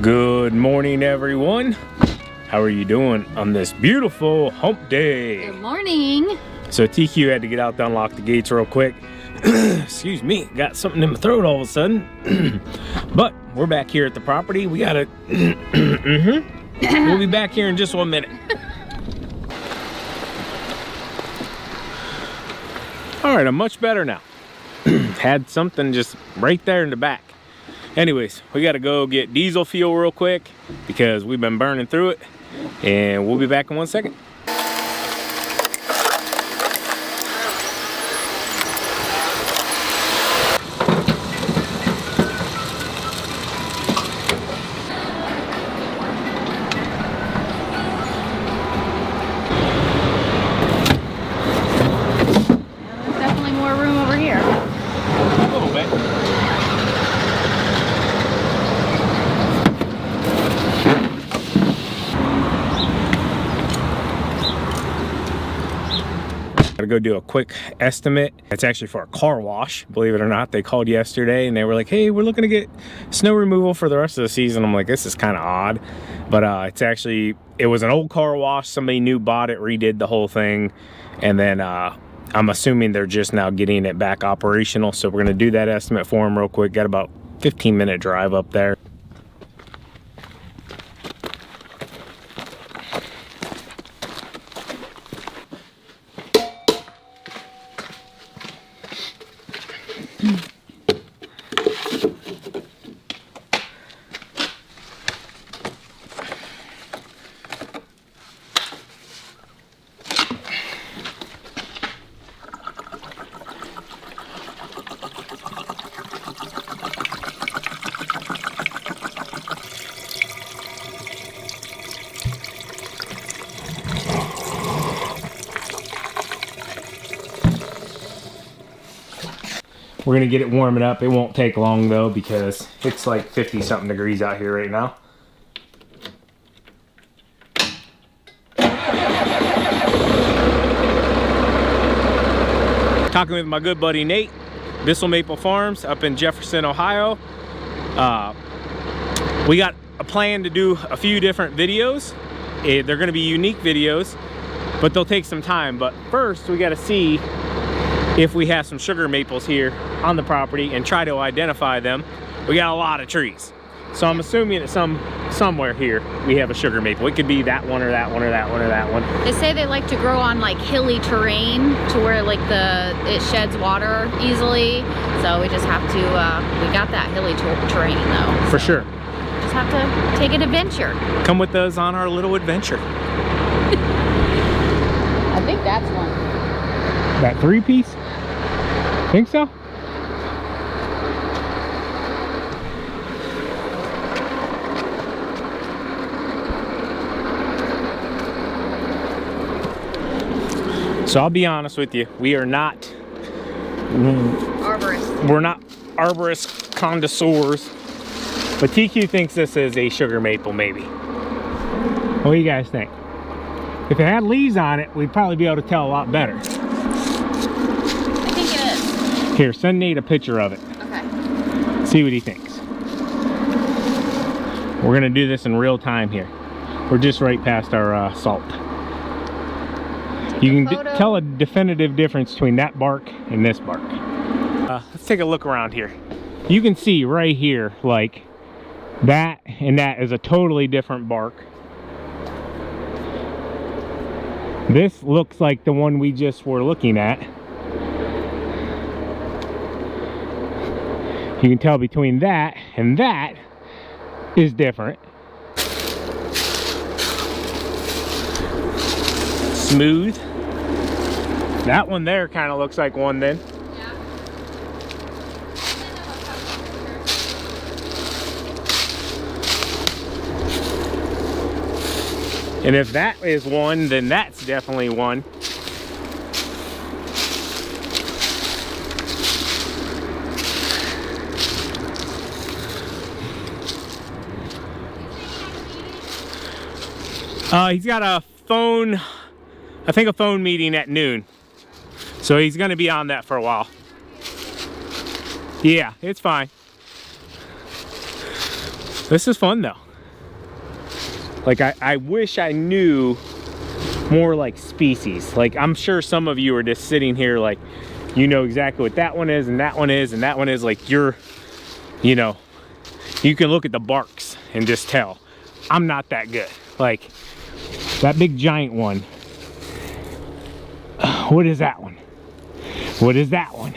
Good morning, everyone. How are you doing on this beautiful hump day? Good morning. So TQ had to get out to unlock the gates real quick. Excuse me, got something in my throat all of a sudden. But we're back here at the property. We gotta, we'll be back here in just 1 minute. All right, I'm much better now. Had something just right there in the back. Anyways, we gotta go get diesel fuel real quick because we've been burning through it, and we'll be back in 1 second. There's definitely more room over here. A little bit. Gotta go do a quick estimate. It's actually for a car wash, believe it or not. They called yesterday and they were like, hey, we're looking to get snow removal for the rest of the season. I'm like, this is kind of odd, but it was an old car wash. Somebody new bought it, redid the whole thing, and then I'm assuming they're just now getting it back operational. So we're gonna do that estimate for them real quick. Got about 15-minute drive up there. We're gonna get it warming up. It won't take long though because it's like 50-something degrees out here right now. Talking with my good buddy Nate, Bissell Maple Farms up in Jefferson, Ohio. We got a plan to do a few different videos. They're gonna be unique videos, but they'll take some time. But first we gotta see if we have some sugar maples here on the property and try to identify them. We got a lot of trees, so I'm assuming that somewhere here we have a sugar maple. It could be that one or that one or that one or that one. They say they like to grow on like hilly terrain to where like it sheds water easily. So we just have to, we got that hilly terrain though. For sure. Just have to take an adventure. Come with us on our little adventure. I think that's one. That 3-piece? Think so? So I'll be honest with you, we are not Arborists. We're not arborist connoisseurs, but TQ thinks this is a sugar maple maybe. What do you guys think? If it had leaves on it, we'd probably be able to tell a lot better. I think it is. Here, send Nate a picture of it. Okay. See what he thinks. We're gonna do this in real time here. We're just right past our salt. You can tell a definitive difference between that bark and this bark. Let's take a look around here. You can see right here, like that and that is a totally different bark. This looks like the one we just were looking at. You can tell between that and that is different. Smooth. That one there kind of looks like one then. Yeah. And if that is one, then that's definitely one. He's got a phone, I think a phone meeting at noon. So he's gonna be on that for a while. Yeah, it's fine. This is fun though. Like I wish I knew more like species. Like I'm sure some of you are just sitting here like, you know exactly what that one is and that one is and that one is. Like you're, you know, you can look at the barks and just tell. I'm not that good. Like that big giant one. What is that one? What is that one?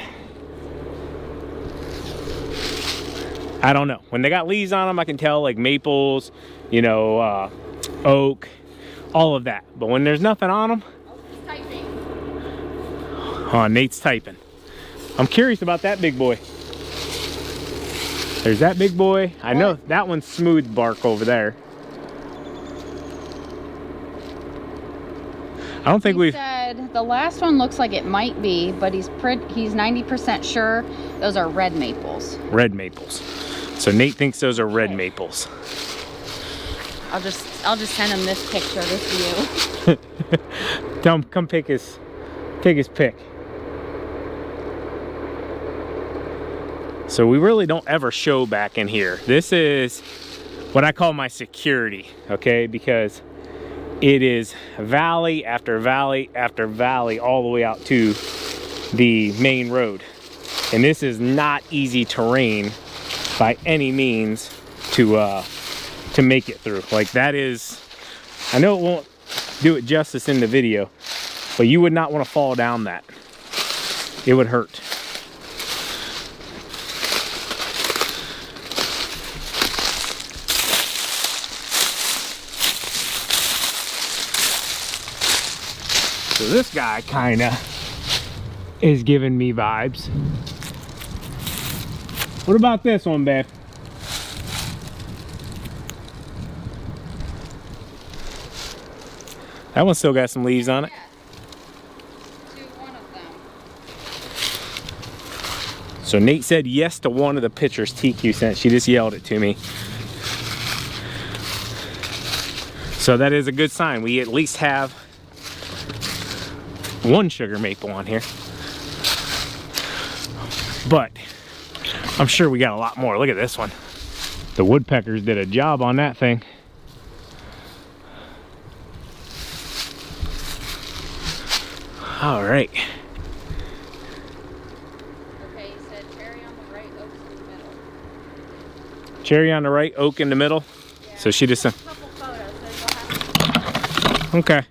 I don't know. When they got leaves on them, I can tell, like maples, you know, oak, all of that. But when there's nothing on them, oh, Nate's typing. I'm curious about that big boy. There's that big boy. I know that one's smooth bark over there. I don't think we've said the last one looks like it might be, but he's 90% sure those are red maples. Red maples. So Nate thinks those are red maples. I'll just send him this picture, this view. Tell him come take his pick. So we really don't ever show back in here. This is what I call my security, okay? Because it is valley after valley after valley all the way out to the main road. And this is not easy terrain by any means to make it through. Like that is, I know it won't do it justice in the video, but you would not want to fall down that. It would hurt. So this guy kinda is giving me vibes. What about this one, babe? That one still got some leaves on it. Yeah. To one of them. So Nate said yes to one of the pictures TQ sent. She just yelled it to me. So that is a good sign. We at least have one sugar maple on here. But I'm sure we got a lot more. Look at this one. The woodpeckers did a job on that thing. All right. Okay, you said cherry on the right, oak in the middle. Cherry on the right, oak in the middle. Yeah. So she just sent. Couple photos, so you'll have to... Okay.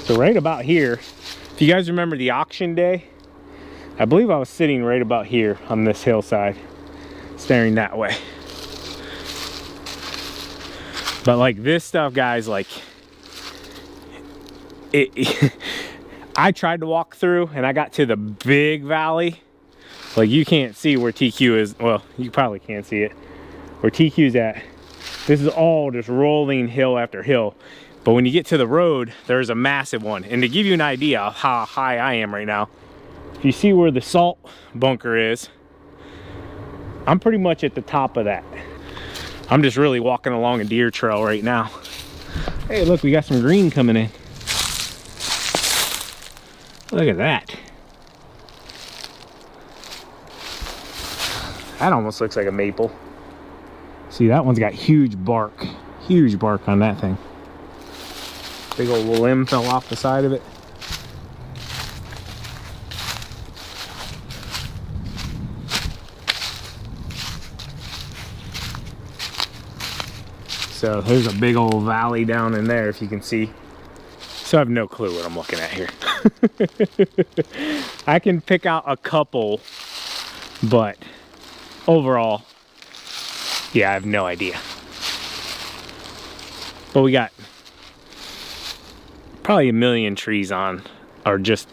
So right about here, if you guys remember the auction day, I believe I was sitting right about here on this hillside, staring that way. But like this stuff, guys, like I tried to walk through and I got to the big valley. Like you can't see where TQ is. Well, you probably can't see it. Where TQ's at. This is all just rolling hill after hill. But when you get to the road, there's a massive one. And to give you an idea of how high I am right now, if you see where the salt bunker is, I'm pretty much at the top of that. I'm just really walking along a deer trail right now. Hey, look, we got some green coming in. Look at that. That almost looks like a maple. See, that one's got huge bark on that thing. Big old limb fell off the side of it. So there's a big old valley down in there, if you can see. So I have no clue what I'm looking at here. I can pick out a couple, but overall, yeah, I have no idea. But we got probably 1 million trees on, or just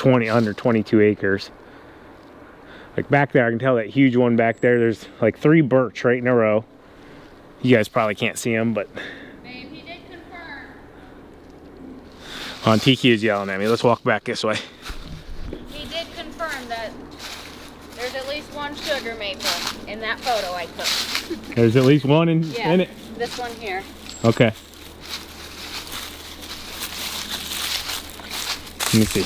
under 22 acres. Like back there, I can tell that huge one back there, there's like 3 birch right in a row. You guys probably can't see them, but Babe, he did confirm. On TQ's yelling at me. Let's walk back this way. He did confirm that there's at least one sugar maple in that photo I took. There's at least one in it? This one here. Okay. Let me see.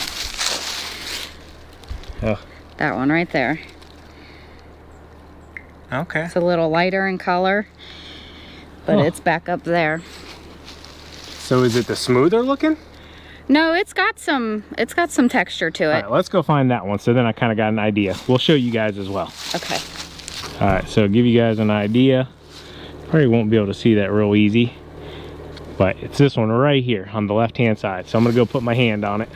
Oh. That one right there. Okay. It's a little lighter in color, but it's back up there. So is it the smoother looking? No, it's got some texture to it. All right, let's go find that one. So then I kind of got an idea. We'll show you guys as well. Okay. All right, so give you guys an idea. Probably won't be able to see that real easy, but it's this one right here on the left hand side. So I'm gonna go put my hand on it.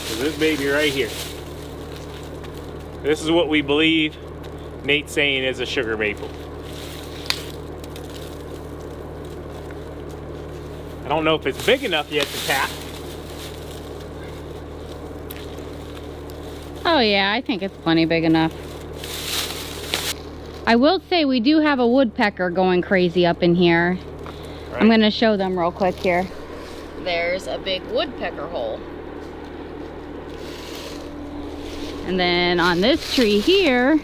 So this baby right here. This is what we believe Nate's saying is a sugar maple. I don't know if it's big enough yet to tap. Oh yeah, I think it's plenty big enough. I will say we do have a woodpecker going crazy up in here. Right. I'm gonna show them real quick here. There's a big woodpecker hole. And then on this tree here,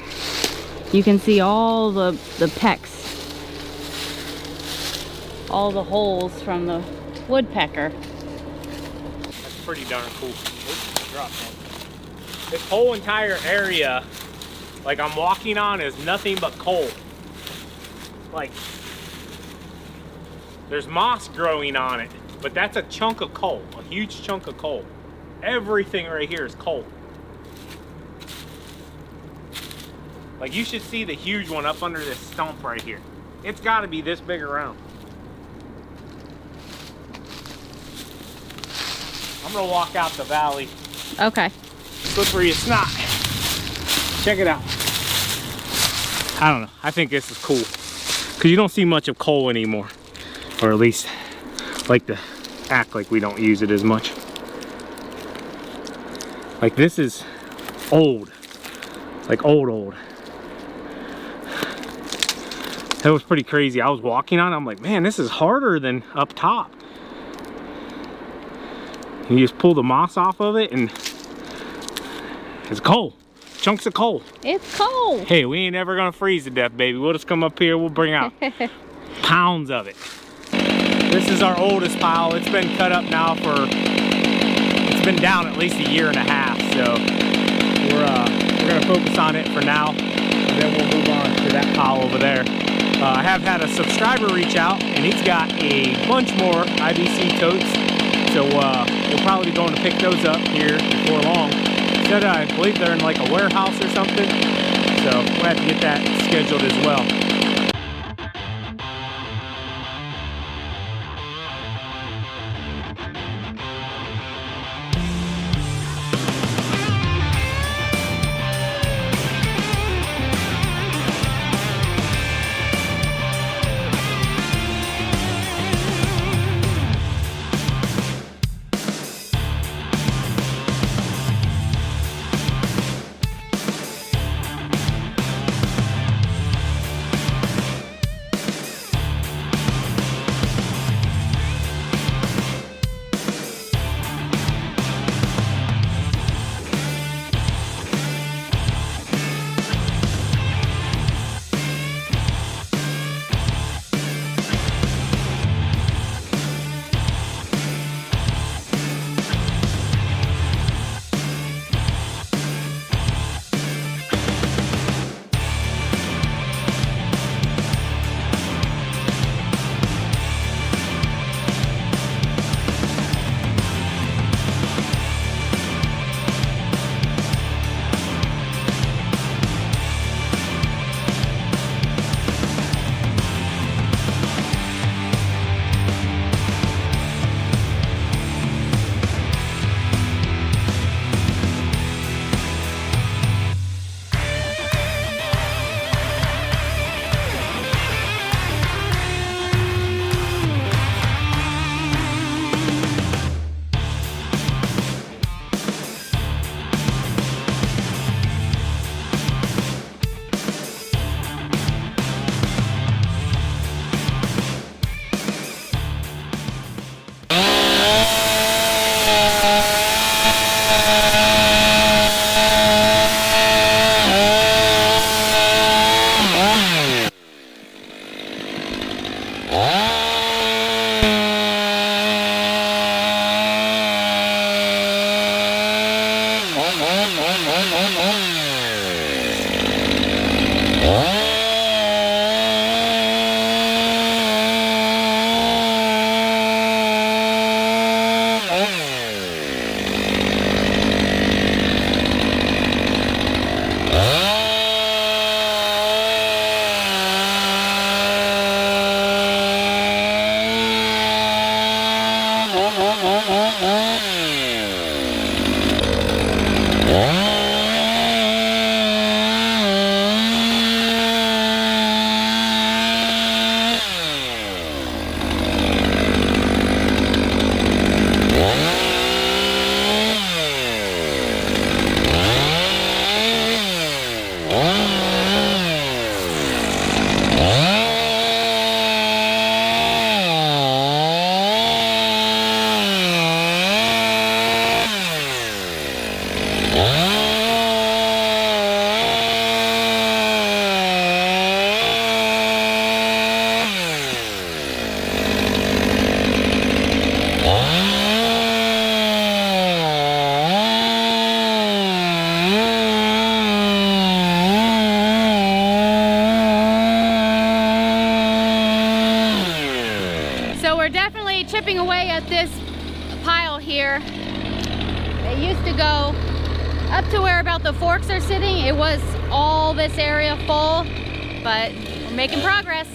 you can see all the pecks. All the holes from the woodpecker. That's pretty darn cool. Oops, drop that. This whole entire area, like I'm walking on, is nothing but coal. Like, there's moss growing on it, but that's a chunk of coal, a huge chunk of coal. Everything right here is coal. Like, you should see the huge one up under this stump right here. It's got to be this big around. I'm gonna walk out the valley. Okay. Slippery as snot. Check it out. I don't know. I think this is cool because you don't see much of coal anymore, or at least like to act like we don't use it as much. Like, this is old, like old. That was pretty crazy. I was walking on it, I'm like, man, this is harder than up top. You just pull the moss off of it and it's coal. Chunks of coal. It's coal. Hey, we ain't ever gonna freeze to death, baby. We'll just come up here, we'll bring out pounds of it. This is our oldest pile. It's been cut up now it's been down at least a year and a half. So we're gonna focus on it for now, and then we'll move on to that pile over there. I have had a subscriber reach out, and he's got a bunch more IBC totes. So we'll probably be going to pick those up here before long. Said I believe they're in like a warehouse or something. So we'll have to get that scheduled as well. Chipping away at this pile here. It used to go up to where about the forks are sitting. It was all this area full, but we're making progress.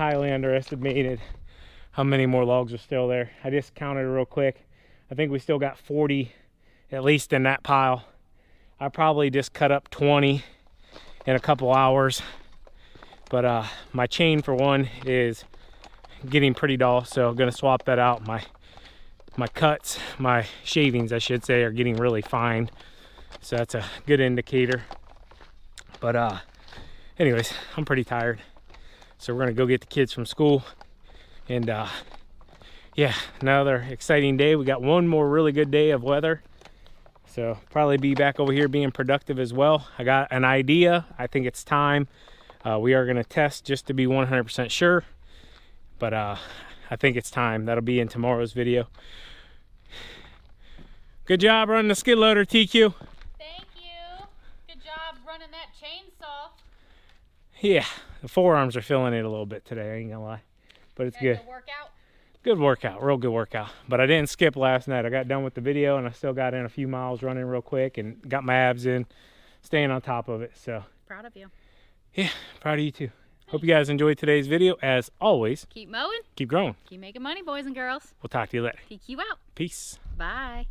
highly underestimated how many more logs are still there. I just counted real quick. I think we still got 40 at least in that pile. I probably just cut up 20 in a couple hours. But my chain for one is getting pretty dull, so I'm gonna swap that out. My cuts, my shavings I should say, are getting really fine. So that's a good indicator. But anyways, I'm pretty tired. So we're gonna go get the kids from school. And yeah, another exciting day. We got one more really good day of weather. So probably be back over here being productive as well. I got an idea. I think it's time. We are gonna test just to be 100% sure. But I think it's time. That'll be in tomorrow's video. Good job running the skid loader, TQ. Thank you. Good job running that chainsaw. Yeah, the forearms are feeling it a little bit today, I ain't gonna lie. But it's good. Good workout, real good workout. But I didn't skip last night. I got done with the video and I still got in a few miles running real quick and got my abs in, staying on top of it. So Proud of you. yeah, proud of you too. Hope you guys enjoyed today's video. As always, Keep mowing. keep growing. Keep making money, boys and girls. We'll talk to you later. PQ out. Peace. Bye.